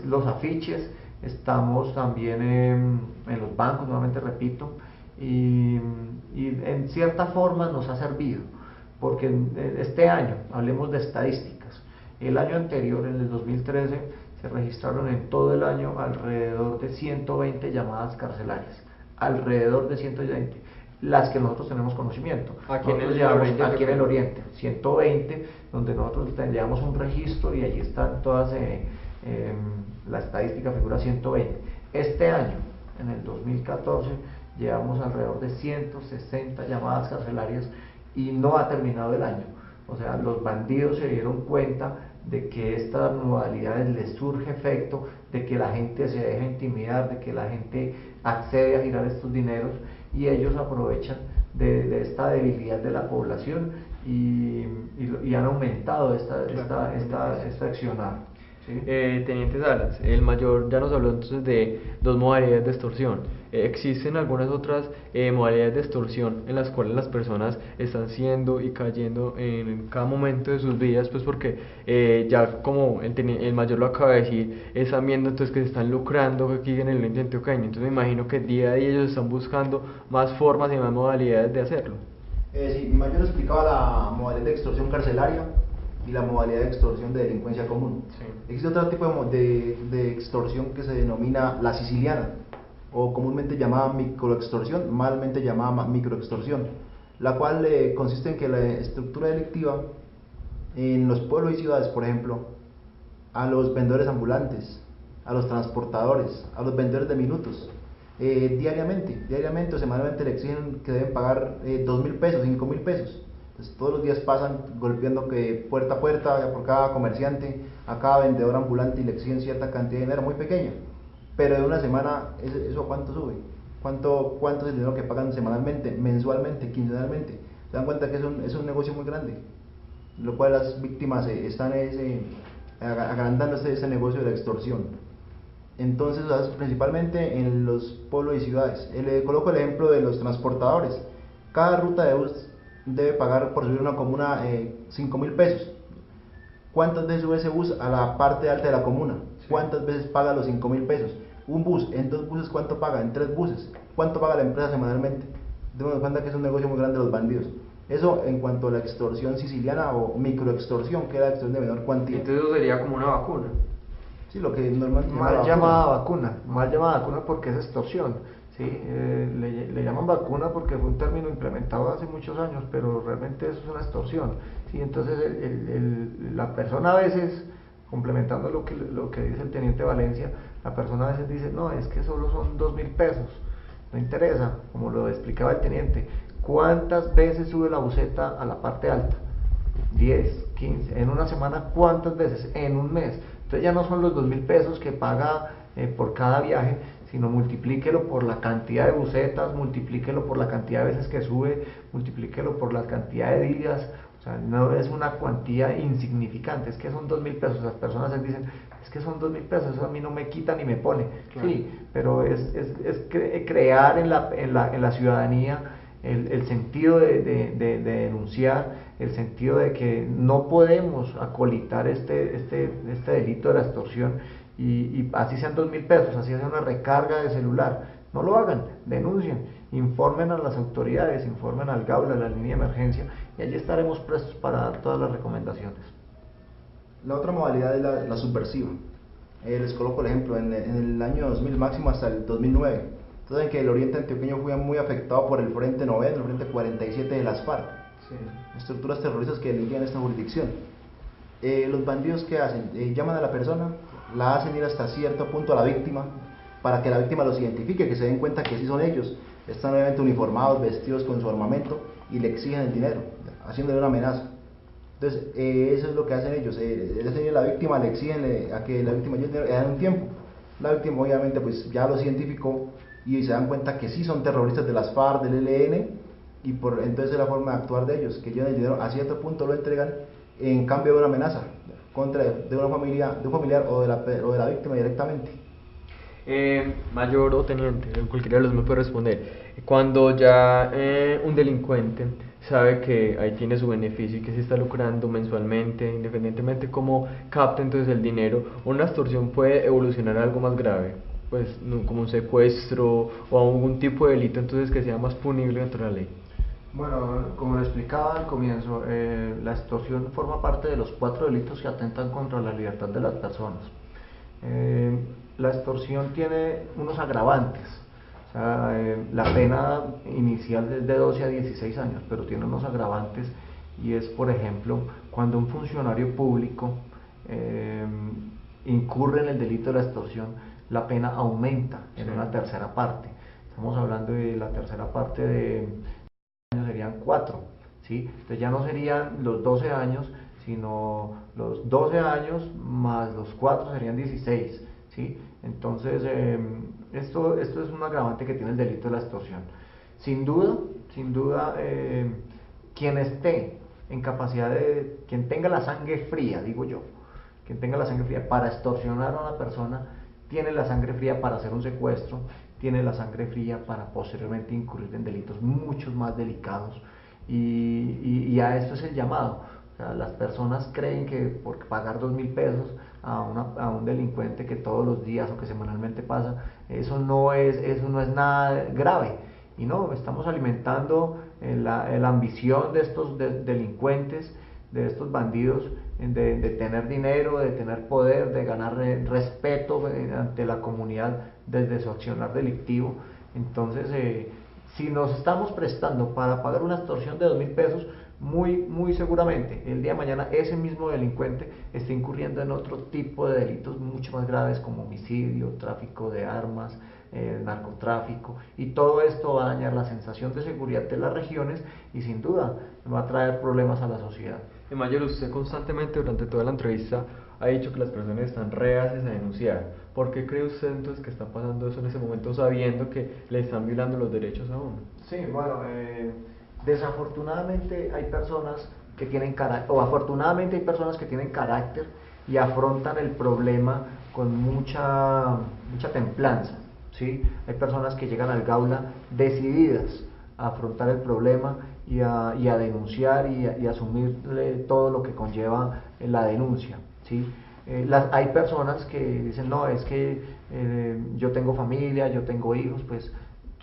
los afiches, estamos también en los bancos, nuevamente repito, y en cierta forma nos ha servido, porque este año, hablemos de estadísticas, el año anterior, en el 2013, se registraron en todo el año alrededor de 120 llamadas carcelarias, alrededor de 120, las que nosotros tenemos conocimiento. Aquí en el Oriente, 120, donde nosotros llevamos un registro y allí están todas, la estadística figura 120. Este año, en el 2014, llevamos alrededor de 160 llamadas carcelarias y no ha terminado el año. O sea, los bandidos se dieron cuenta de que estas modalidades les surge efecto, de que la gente se deja intimidar, de que la gente accede a girar estos dineros y ellos aprovechan de esta debilidad de la población y han aumentado esta accionar. ¿Sí? Teniente Salas, el mayor ya nos habló entonces de dos modalidades de extorsión. ¿Existen algunas otras modalidades de extorsión en las cuales las personas están siendo y cayendo en cada momento de sus vidas? Pues porque ya como el mayor lo acaba de decir, están viendo entonces que se están lucrando aquí en el oriente antioqueño. Entonces me imagino que día a día ellos están buscando más formas y más modalidades de hacerlo. Sí, mi mayor explicaba la modalidad de extorsión carcelaria y la modalidad de extorsión de delincuencia común. Sí. Existe otro tipo de extorsión que se denomina la siciliana, o comúnmente llamada microextorsión, malmente llamada microextorsión, la cual consiste en que la estructura delictiva en los pueblos y ciudades, por ejemplo, a los vendedores ambulantes, a los transportadores, a los vendedores de minutos, diariamente o semanalmente le exigen que deben pagar 2.000 pesos, 5.000 pesos. Entonces, todos los días pasan golpeando que puerta a puerta por cada comerciante, a cada vendedor ambulante, y le exigen cierta cantidad de dinero muy pequeña. Pero en una semana, ¿eso cuánto sube? ¿Cuánto es el dinero que pagan semanalmente, mensualmente, quincenalmente? Se dan cuenta que es un negocio muy grande, lo cual las víctimas están agrandando ese negocio de la extorsión. Entonces, principalmente en los pueblos y ciudades. Le coloco el ejemplo de los transportadores. Cada ruta de bus debe pagar por subir una comuna 5.000 pesos. ¿Cuántas veces sube ese bus a la parte alta de la comuna? ¿Cuántas veces paga los 5.000 pesos? Un bus, en 2 buses, ¿cuánto paga? En 3 buses, ¿cuánto paga la empresa semanalmente? Demos cuenta que es un negocio muy grande de los bandidos. Eso en cuanto a la extorsión siciliana o microextorsión, que es la extorsión de menor cuantía. Entonces eso sería como una vacuna. Sí, lo que normalmente mal llamada vacuna porque es extorsión. ¿Sí? Le llaman vacuna porque fue un término implementado hace muchos años, pero realmente eso es una extorsión. ¿Sí? Entonces la persona a veces, complementando lo que dice el teniente Valencia, la persona a veces dice, no, es que solo son 2.000 pesos. No interesa, como lo explicaba el teniente, cuántas veces sube la buseta a la parte alta. 10, 15, en una semana, ¿cuántas veces? En un mes. Entonces ya no son los 2.000 pesos que paga por cada viaje, sino multiplíquelo por la cantidad de bucetas, multiplíquelo por la cantidad de veces que sube, multiplíquelo por la cantidad de días. O sea, no es una cuantía insignificante, es que son 2.000 pesos. Las personas se dicen, es que son 2.000 pesos, eso a mí no me quita ni me pone. Claro. Sí, pero es crear en la ciudadanía el sentido de denunciar, el sentido de que no podemos acolitar este delito de la extorsión, y así sean 2.000 pesos, así sea una recarga de celular, no lo hagan, denuncien, informen a las autoridades, informen al GAULA, a la línea de emergencia, y allí estaremos prestos para dar todas las recomendaciones. La otra modalidad es la subversiva. Les coloco el ejemplo, en el año 2000 máximo hasta el 2009, entonces en que el oriente antioqueño fue muy afectado por el Frente Noveno, el Frente 47 de las FARC, sí, estructuras terroristas que lidian esta jurisdicción. Los bandidos, ¿qué hacen? Llaman a la persona, la hacen ir hasta cierto punto a la víctima, para que la víctima los identifique, que se den cuenta que sí son ellos. Están obviamente uniformados, vestidos con su armamento, y le exigen el dinero, haciéndole una amenaza. Entonces, eso es lo que hacen ellos. A la víctima le exigen a que la víctima lleve el dinero, le dan un tiempo. La víctima obviamente pues ya los identificó y se dan cuenta que sí son terroristas de las FARC, del ELN, y entonces es la forma de actuar de ellos, que llevan el dinero a cierto punto, lo entregan en cambio de una amenaza de un familiar o de la víctima directamente. Mayor o teniente, cualquiera de los me puede responder. Cuando ya un delincuente sabe que ahí tiene su beneficio y que se está lucrando mensualmente, independientemente cómo capte entonces el dinero, una extorsión puede evolucionar a algo más grave, pues como un secuestro o algún tipo de delito entonces que sea más punible dentro de la ley. Bueno, como lo explicaba al comienzo, la extorsión forma parte de los 4 delitos que atentan contra la libertad de las personas. La extorsión tiene unos agravantes. O sea, la pena inicial es de 12 a 16 años, pero tiene unos agravantes, y es, por ejemplo, cuando un funcionario público incurre en el delito de la extorsión, la pena aumenta en una tercera parte. Estamos hablando de la tercera parte de años, serían 4, ¿sí? Entonces ya no serían los 12 años, sino los 12 años más los 4 serían 16, ¿sí? Entonces, esto es un agravante que tiene el delito de la extorsión. Sin duda, quien esté en capacidad quien tenga la sangre fría, digo yo, quien tenga la sangre fría para extorsionar a una persona, tiene la sangre fría para hacer un secuestro, tiene la sangre fría para posteriormente incurrir en delitos mucho más delicados, y a esto es el llamado. O sea, las personas creen que por pagar 2.000 pesos a un delincuente que todos los días o que semanalmente pasa, eso no es nada grave. Y no, estamos alimentando la ambición de estos delincuentes, de estos bandidos, de tener dinero, de tener poder, de ganar respeto ante la comunidad desde su accionar delictivo. Entonces, si nos estamos prestando para pagar una extorsión de 2.000 pesos, muy seguramente el día de mañana ese mismo delincuente está incurriendo en otro tipo de delitos mucho más graves, como homicidio, tráfico de armas, narcotráfico, y todo esto va a dañar la sensación de seguridad de las regiones y sin duda va a traer problemas a la sociedad. Mayor, usted constantemente durante toda la entrevista ha dicho que las personas están reacias a denunciar. ¿Por qué cree usted entonces que está pasando eso en ese momento, sabiendo que le están violando los derechos a uno? Sí, bueno, desafortunadamente hay personas que tienen carácter, o afortunadamente hay personas que tienen carácter y afrontan el problema con mucha templanza, ¿sí? Hay personas que llegan al GAULA decididas a afrontar el problema y a denunciar y asumirle todo lo que conlleva la denuncia, ¿sí? Hay personas que dicen, no, es que yo tengo familia, yo tengo hijos, pues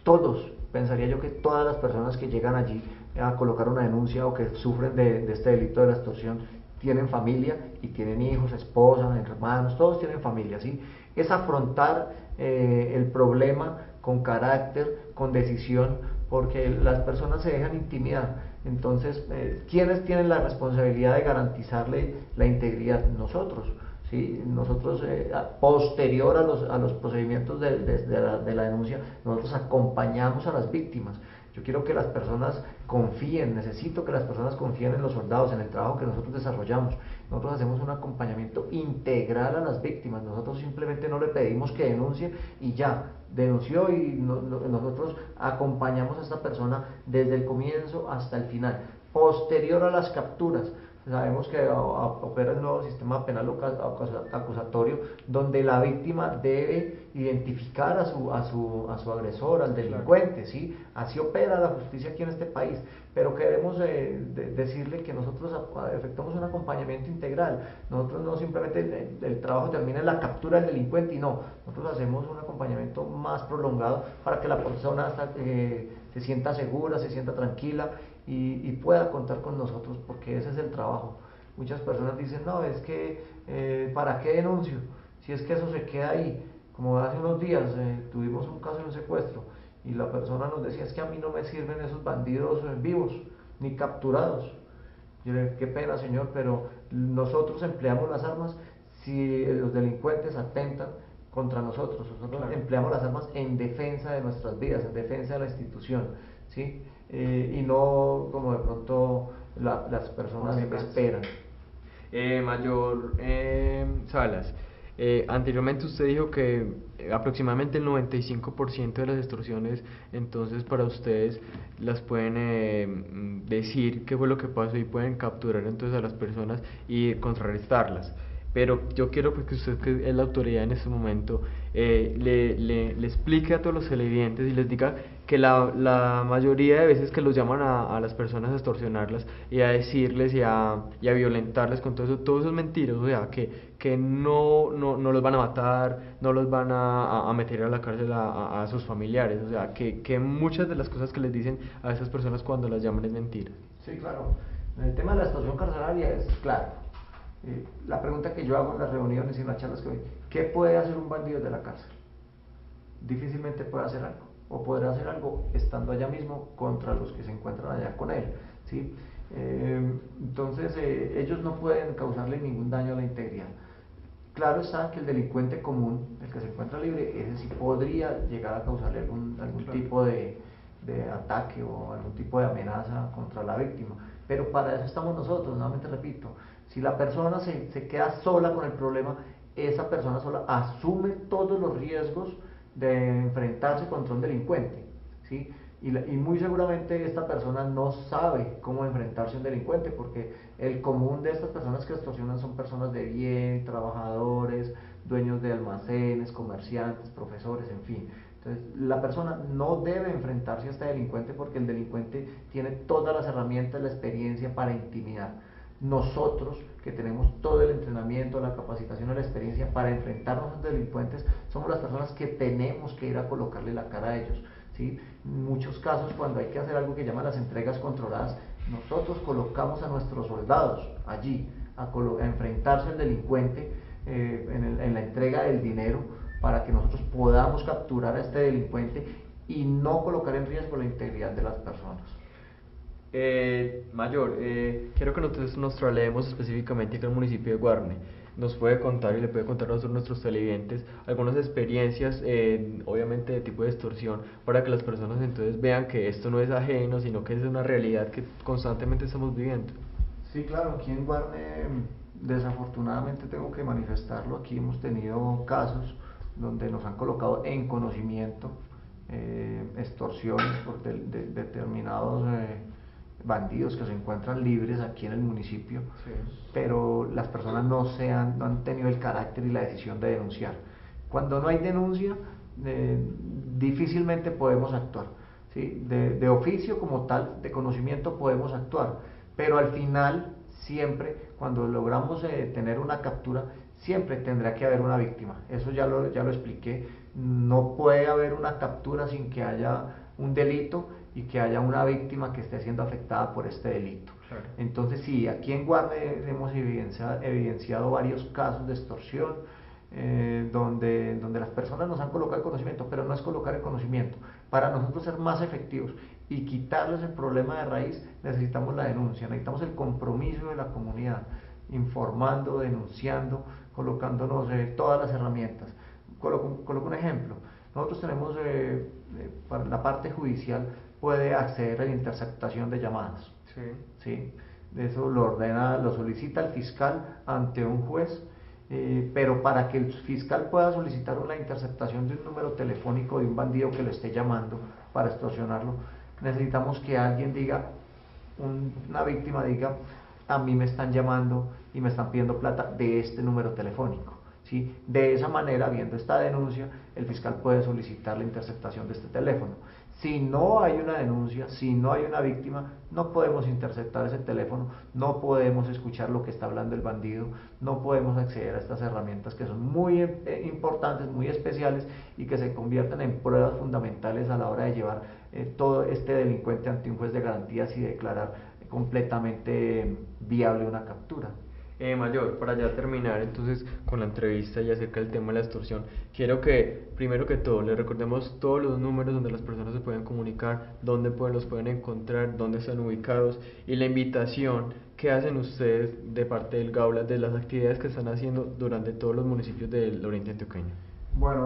todos, pensaría yo que todas las personas que llegan allí a colocar una denuncia o que sufren de este delito de la extorsión tienen familia y tienen hijos, esposas, hermanos, todos tienen familia, ¿sí? Es afrontar el problema con carácter, con decisión, porque las personas se dejan intimidar. Entonces, ¿quiénes tienen la responsabilidad de garantizarle la integridad? Nosotros. ¿sí? Nosotros, posterior a los procedimientos de la denuncia, nosotros acompañamos a las víctimas. Yo quiero que las personas confíen, necesito que las personas confíen en los soldados, en el trabajo que nosotros desarrollamos. Nosotros hacemos un acompañamiento integral a las víctimas. Nosotros simplemente no le pedimos que denuncie y ya, denunció y nosotros acompañamos a esta persona desde el comienzo hasta el final. Posterior a las capturas, sabemos que opera el nuevo sistema penal acusatorio, donde la víctima debe identificar a su agresor, al delincuente, ¿sí? Así opera la justicia aquí en este país, pero queremos decirle que nosotros efectuamos un acompañamiento integral. Nosotros no simplemente el trabajo termina en la captura del delincuente, y no, nosotros hacemos un acompañamiento más prolongado para que la persona se sienta segura, se sienta tranquila y pueda contar con nosotros, porque ese es el trabajo. Muchas personas dicen, no, es que ¿para qué denuncio? Si es que eso se queda ahí. Como hace unos días tuvimos un caso de un secuestro y la persona nos decía, es que a mí no me sirven esos bandidos vivos ni capturados. Yo le dije, qué pena, señor, pero nosotros empleamos las armas si los delincuentes atentan contra nosotros. Nosotros empleamos las armas en defensa de nuestras vidas, en defensa de la institución, ¿sí? Y no como de pronto las personas esperan. Mayor Salas, anteriormente usted dijo que aproximadamente el 95% de las extorsiones, entonces para ustedes las pueden decir qué fue lo que pasó y pueden capturar entonces a las personas y contrarrestarlas. Pero yo quiero pues, que usted, que es la autoridad en este momento, le explique a todos los televidentes y les diga que la mayoría de veces que los llaman a las personas a extorsionarlas y a decirles y a violentarles con todo eso es mentira. O sea, que no los van a matar, no los van a meter a la cárcel a sus familiares. O sea, que muchas de las cosas que les dicen a esas personas cuando las llaman es mentira. Sí, claro. El tema de la extorsión carcelaria es claro. La pregunta que yo hago en las reuniones y en las charlas que doy, ¿qué puede hacer un bandido de la cárcel? Difícilmente puede hacer algo, o podrá hacer algo estando allá mismo contra los que se encuentran allá con él, ¿sí? Entonces ellos no pueden causarle ningún daño a la integridad. Claro está que el delincuente común, el que se encuentra libre, ese sí podría llegar a causarle algún tipo de ataque o algún tipo de amenaza contra la víctima, pero para eso estamos nosotros. Nuevamente repito, si la persona se queda sola con el problema, esa persona sola asume todos los riesgos de enfrentarse contra un delincuente, ¿sí? Y muy seguramente esta persona no sabe cómo enfrentarse a un delincuente, porque el común de estas personas que extorsionan son personas de bien, trabajadores, dueños de almacenes, comerciantes, profesores, en fin. Entonces, la persona no debe enfrentarse a este delincuente, porque el delincuente tiene todas las herramientas, la experiencia para intimidar. Nosotros, que tenemos todo el entrenamiento, la capacitación, la experiencia para enfrentarnos a los delincuentes, somos las personas que tenemos que ir a colocarle la cara a ellos, ¿sí? En muchos casos, cuando hay que hacer algo que llaman las entregas controladas, nosotros colocamos a nuestros soldados allí a enfrentarse al delincuente en la entrega del dinero, para que nosotros podamos capturar a este delincuente y no colocar en riesgo la integridad de las personas. Mayor, quiero que nosotros nos traslademos específicamente aquí al municipio de Guarne. Nos puede contar y le puede contar a nuestros televidentes algunas experiencias, obviamente de tipo de extorsión, para que las personas entonces vean que esto no es ajeno, sino que es una realidad que constantemente estamos viviendo. Sí, claro, aquí en Guarne, desafortunadamente tengo que manifestarlo, aquí hemos tenido casos donde nos han colocado en conocimiento extorsiones por determinados bandidos que se encuentran libres aquí en el municipio, sí, pero las personas no han tenido el carácter y la decisión de denunciar. Cuando no hay denuncia, difícilmente podemos actuar, ¿sí? De oficio como tal, de conocimiento podemos actuar, pero al final, siempre, cuando logramos tener una captura, siempre tendrá que haber una víctima. Eso ya lo expliqué. No puede haber una captura sin que haya un delito y que haya una víctima que esté siendo afectada por este delito. Claro. Entonces sí, aquí en Guarne hemos evidenciado varios casos de extorsión, donde las personas nos han colocado el conocimiento, pero no es colocar el conocimiento. Para nosotros ser más efectivos y quitarles el problema de raíz, necesitamos la denuncia, necesitamos el compromiso de la comunidad, informando, denunciando, colocándonos todas las herramientas. Coloco un ejemplo. Nosotros tenemos, para la parte judicial, puede acceder a la interceptación de llamadas. Sí. ¿Sí? Eso lo solicita el fiscal ante un juez, pero para que el fiscal pueda solicitar una interceptación de un número telefónico de un bandido que lo esté llamando para extorsionarlo, necesitamos que alguien diga, una víctima diga, a mí me están llamando y me están pidiendo plata de este número telefónico. ¿Sí? De esa manera, viendo esta denuncia, el fiscal puede solicitar la interceptación de este teléfono. Si no hay una denuncia, si no hay una víctima, no podemos interceptar ese teléfono, no podemos escuchar lo que está hablando el bandido, no podemos acceder a estas herramientas que son muy importantes, muy especiales y que se convierten en pruebas fundamentales a la hora de llevar todo este delincuente ante un juez de garantías y declarar completamente viable una captura. Mayor, para ya terminar entonces con la entrevista y acerca del tema de la extorsión, quiero que primero que todo le recordemos todos los números donde las personas se pueden comunicar, dónde los pueden encontrar, dónde están ubicados y la invitación que hacen ustedes de parte del Gaula de las actividades que están haciendo durante todos los municipios del Oriente Antioqueño. Bueno,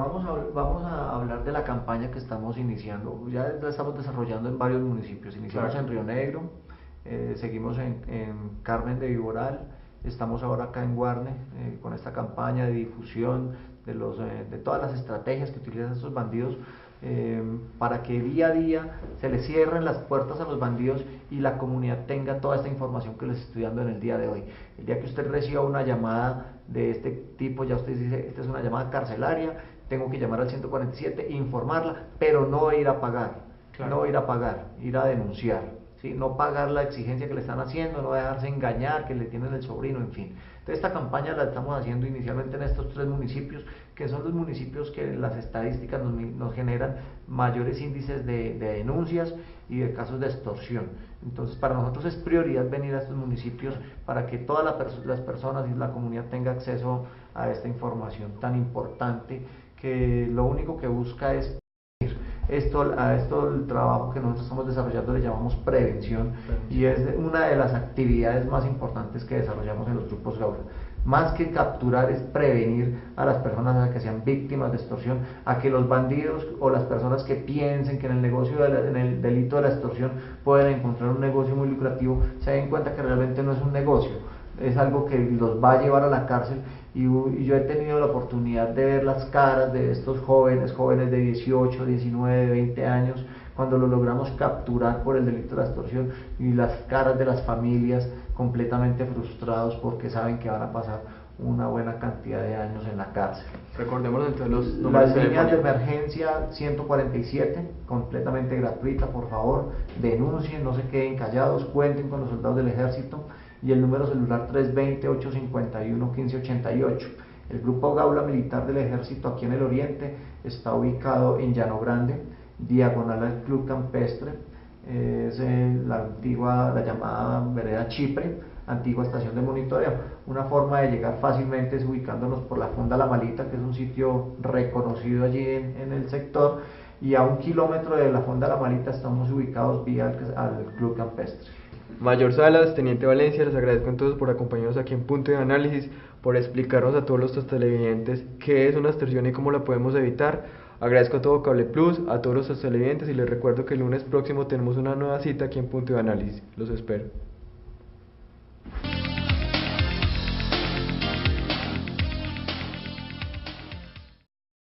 vamos a hablar de la campaña que estamos iniciando. Ya la estamos desarrollando en varios municipios. Iniciamos en Río Negro, seguimos en Carmen de Viboral. Estamos ahora acá en Guarne con esta campaña de difusión de todas las estrategias que utilizan estos bandidos para que día a día se les cierren las puertas a los bandidos y la comunidad tenga toda esta información que les estoy dando en el día de hoy. El día que usted reciba una llamada de este tipo, ya usted dice, esta es una llamada carcelaria, tengo que llamar al 147, informarla, pero no ir a pagar, claro. No ir a pagar, ir a denunciar. ¿Sí? No pagar la exigencia que le están haciendo, no dejarse engañar, que le tienen el sobrino, en fin. Entonces esta campaña la estamos haciendo inicialmente en estos 3 municipios, que son los municipios que las estadísticas nos generan mayores índices de denuncias y de casos de extorsión. Entonces para nosotros es prioridad venir a estos municipios para que todas las personas y la comunidad tenga acceso a esta información tan importante, que lo único que busca es a esto el trabajo que nosotros estamos desarrollando le llamamos prevención y es una de las actividades más importantes que desarrollamos en los grupos Gaula. Más que capturar es prevenir a las personas a que sean víctimas de extorsión, a que los bandidos o las personas que piensen que en el delito de la extorsión pueden encontrar un negocio muy lucrativo, se den cuenta que realmente no es un negocio, es algo que los va a llevar a la cárcel. Y yo he tenido la oportunidad de ver las caras de estos jóvenes de 18, 19, 20 años, cuando lo logramos capturar por el delito de la extorsión, y las caras de las familias completamente frustrados porque saben que van a pasar una buena cantidad de años en la cárcel. Recordemos entonces los números. Las líneas de emergencia 147, completamente gratuita, por favor, denuncien, no se queden callados, cuenten con los soldados del ejército. Y el número celular 320-851-1588. El grupo Gaula Militar del Ejército aquí en el Oriente está ubicado en Llano Grande, diagonal al Club Campestre, es la llamada Vereda Chipre, antigua estación de monitoreo. Una forma de llegar fácilmente es ubicándonos por la Fonda La Malita, que es un sitio reconocido allí en el sector, y a 1 kilómetro de la Fonda La Malita estamos ubicados vía al Club Campestre. Mayor Salas, Teniente Valencia, les agradezco entonces por acompañarnos aquí en Punto de Análisis, por explicarnos a todos los televidentes qué es una extorsión y cómo la podemos evitar. Agradezco a todo Cable Plus, a todos los televidentes y les recuerdo que el lunes próximo tenemos una nueva cita aquí en Punto de Análisis. Los espero.